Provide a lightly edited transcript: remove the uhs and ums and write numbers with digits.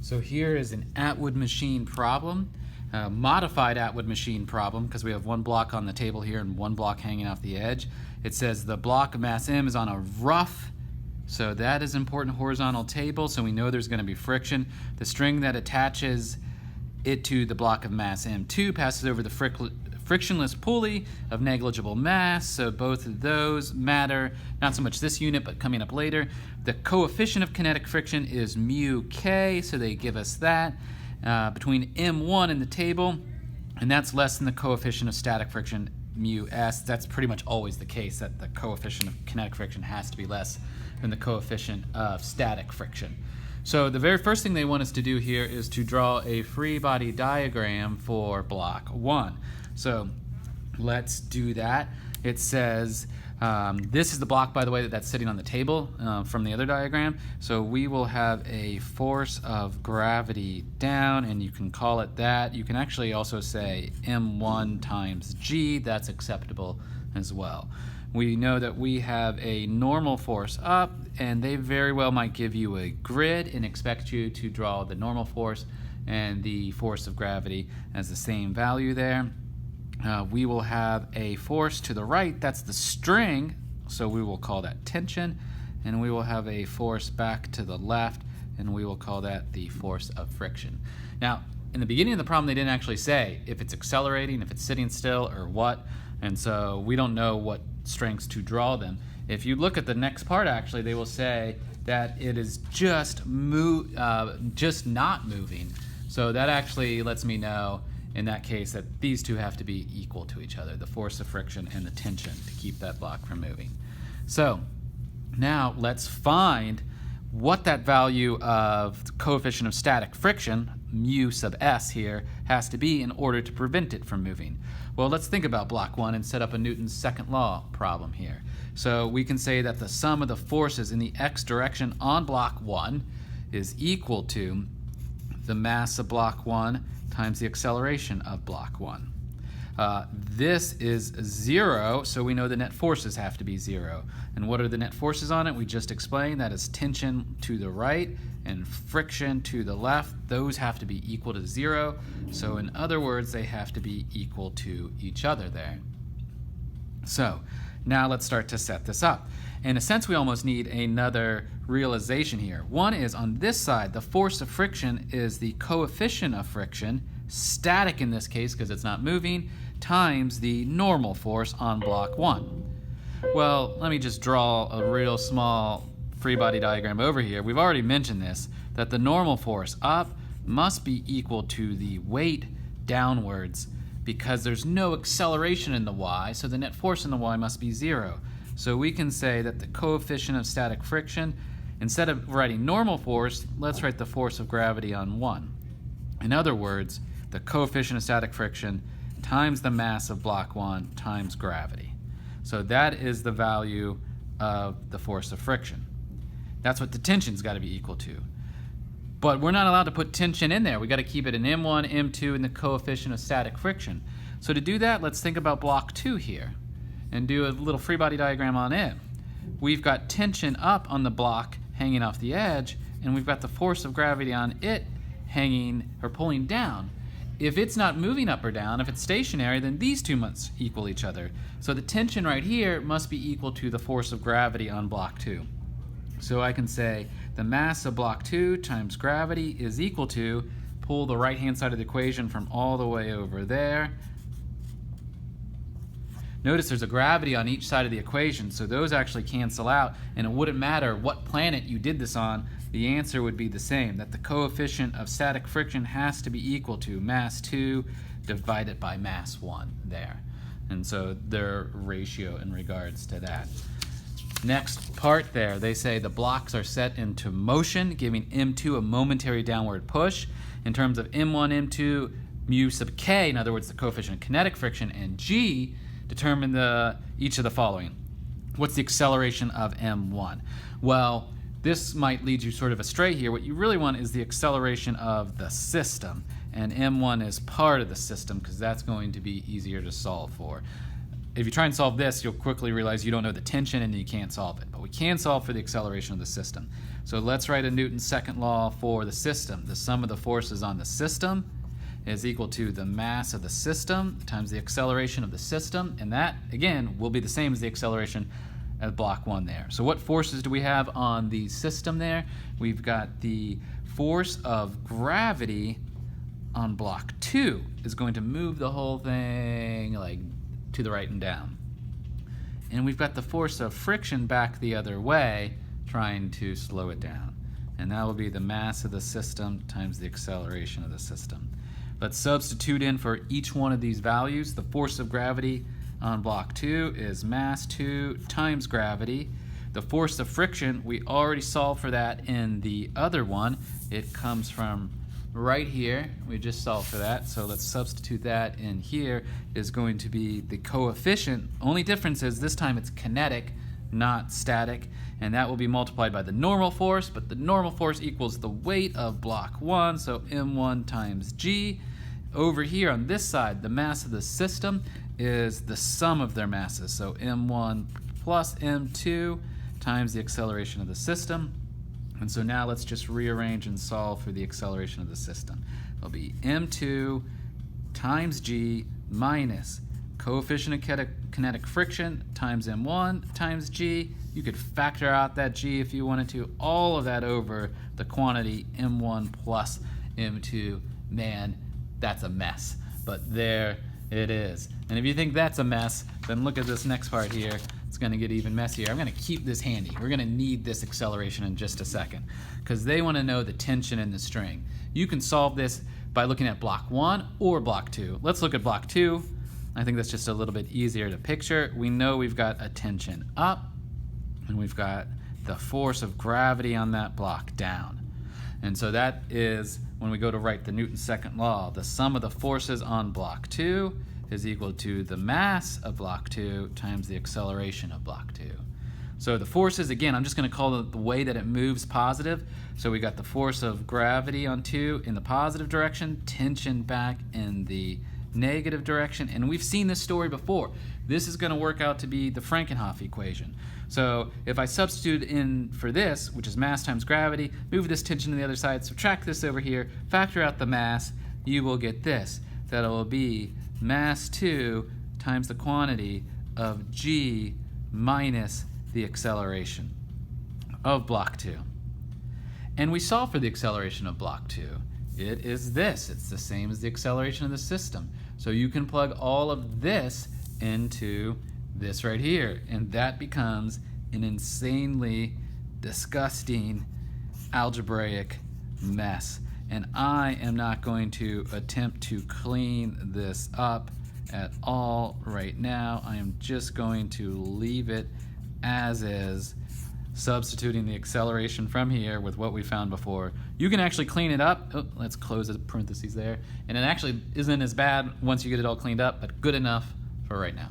So here is an Atwood machine problem, a modified Atwood machine problem, because we have one block on the table here and one block hanging off the edge. It says the block of mass M is on a rough, so that is important, horizontal table, so we know there's going to be friction. The string that attaches it to the block of mass M2 passes over the frictionless pulley of negligible mass, so both of those matter, not so much this unit, but coming up later. The coefficient of kinetic friction is mu k, so they give us that between M1 in the table, and that's less than the coefficient of static friction, mu s. That's pretty much always the case, that the coefficient of kinetic friction has to be less than the coefficient of static friction. So the very first thing they want us to do here is to draw a free body diagram for block 1. So let's do that. It says, this is the block, by the way, that's sitting on the table from the other diagram. So we will have a force of gravity down, and you can call it that. You can actually also say M1 times G. That's acceptable as well. We know that we have a normal force up, and they very well might give you a grid and expect you to draw the normal force and the force of gravity as the same value there. We will have a force to the right, that's the string, so we will call that tension, and we will have a force back to the left, and we will call that the force of friction. Now, in the beginning of the problem, they didn't actually say if it's accelerating, if it's sitting still, or what, and so we don't know what strengths to draw them. If you look at the next part, actually, they will say that it is just not moving, so that actually lets me know in that case that these two have to be equal to each other, the force of friction and the tension, to keep that block from moving. So now let's find what that value of the coefficient of static friction, mu sub s here, has to be in order to prevent it from moving. Well, let's think about block 1 and set up a Newton's second law problem here. So we can say that the sum of the forces in the x direction on block 1 is equal to the mass of block 1 times the acceleration of block 1. This is 0, so we know the net forces have to be 0. And what are the net forces on it? We just explained that is tension to the right and friction to the left. Those have to be equal to 0. So in other words, they have to be equal to each other there. So now let's start to set this up. In a sense, we almost need another realization here. One is on this side, the force of friction is the coefficient of friction, static in this case because it's not moving, times the normal force on block 1. Well, let me just draw a real small free body diagram over here. We've already mentioned this, that the normal force up must be equal to the weight downwards because there's no acceleration in the y, so the net force in the y must be 0. So we can say that the coefficient of static friction, instead of writing normal force, let's write the force of gravity on 1. In other words, the coefficient of static friction times the mass of block 1 times gravity. So that is the value of the force of friction. That's what the tension's got to be equal to. But we're not allowed to put tension in there. We got to keep it in M1, M2, and the coefficient of static friction. So to do that, let's think about block 2 here and do a little free body diagram on it. We've got tension up on the block hanging off the edge, and we've got the force of gravity on it hanging or pulling down. If it's not moving up or down, if it's stationary, then these two must equal each other. So the tension right here must be equal to the force of gravity on block 2. So I can say the mass of block 2 times gravity is equal to, pull the right-hand side of the equation from all the way over there. Notice there's a gravity on each side of the equation, so those actually cancel out, and it wouldn't matter what planet you did this on, the answer would be the same, that the coefficient of static friction has to be equal to mass 2 divided by mass 1 there. And so their ratio in regards to that. Next part there, they say the blocks are set into motion, giving M2 a momentary downward push. In terms of M1, M2, mu sub k, in other words, the coefficient of kinetic friction, and G, determine each of the following. What's the acceleration of M1? Well, this might lead you sort of astray here. What you really want is the acceleration of the system, and M1 is part of the system because that's going to be easier to solve for. if you try and solve this, you'll quickly realize you don't know the tension and you can't solve it. But we can solve for the acceleration of the system. So let's write a Newton's second law for the system. The sum of the forces on the system is equal to the mass of the system times the acceleration of the system. And that, again, will be the same as the acceleration at block 1 there. So what forces do we have on the system there? We've got the force of gravity on block 2 is going to move the whole thing like to the right and down. And we've got the force of friction back the other way trying to slow it down. And that will be the mass of the system times the acceleration of the system. Let's substitute in for each one of these values. The force of gravity on block 2 is mass 2 times gravity. The force of friction, we already solved for that in the other one. It comes from right here. We just solved for that, so let's substitute that in here. Is going to be the coefficient. Only difference is this time it's kinetic, not static, and that will be multiplied by the normal force, but the normal force equals the weight of block 1, so m1 times g. Over here on this side, the mass of the system is the sum of their masses, so m1 plus m2 times the acceleration of the system. And so now let's just rearrange and solve for the acceleration of the system. It'll be m2 times g minus coefficient of kinetic friction times m1 times g. You could factor out that g if you wanted to. All of that over the quantity m1 plus m2. Man, that's a mess. But there it is. And if you think that's a mess, then look at this next part here. It's going to get even messier. I'm going to keep this handy. We're going to need this acceleration in just a second because they want to know the tension in the string. You can solve this by looking at block 1 or block 2. Let's look at block 2. I think that's just a little bit easier to picture. We know we've got a tension up and we've got the force of gravity on that block down. And so that is when we go to write the Newton's second law. The sum of the forces on block 2 is equal to the mass of block 2 times the acceleration of block 2. So the forces, again, I'm just going to call it the way that it moves positive. So we got the force of gravity on 2 in the positive direction, tension back in the negative direction, and we've seen this story before. This is going to work out to be the Frankenhoff equation. So if I substitute in for this, which is mass times gravity, move this tension to the other side, subtract this over here, factor out the mass, you will get this. That will be mass 2 times the quantity of g minus the acceleration of block 2. And we solve for the acceleration of block 2. It is this. It's the same as the acceleration of the system. So you can plug all of this into this right here, and that becomes an insanely disgusting algebraic mess. And I am not going to attempt to clean this up at all right now. I am just going to leave it as is, substituting the acceleration from here with what we found before. You can actually clean it up. Oh, let's close the parentheses there. And it actually isn't as bad once you get it all cleaned up, but good enough for right now.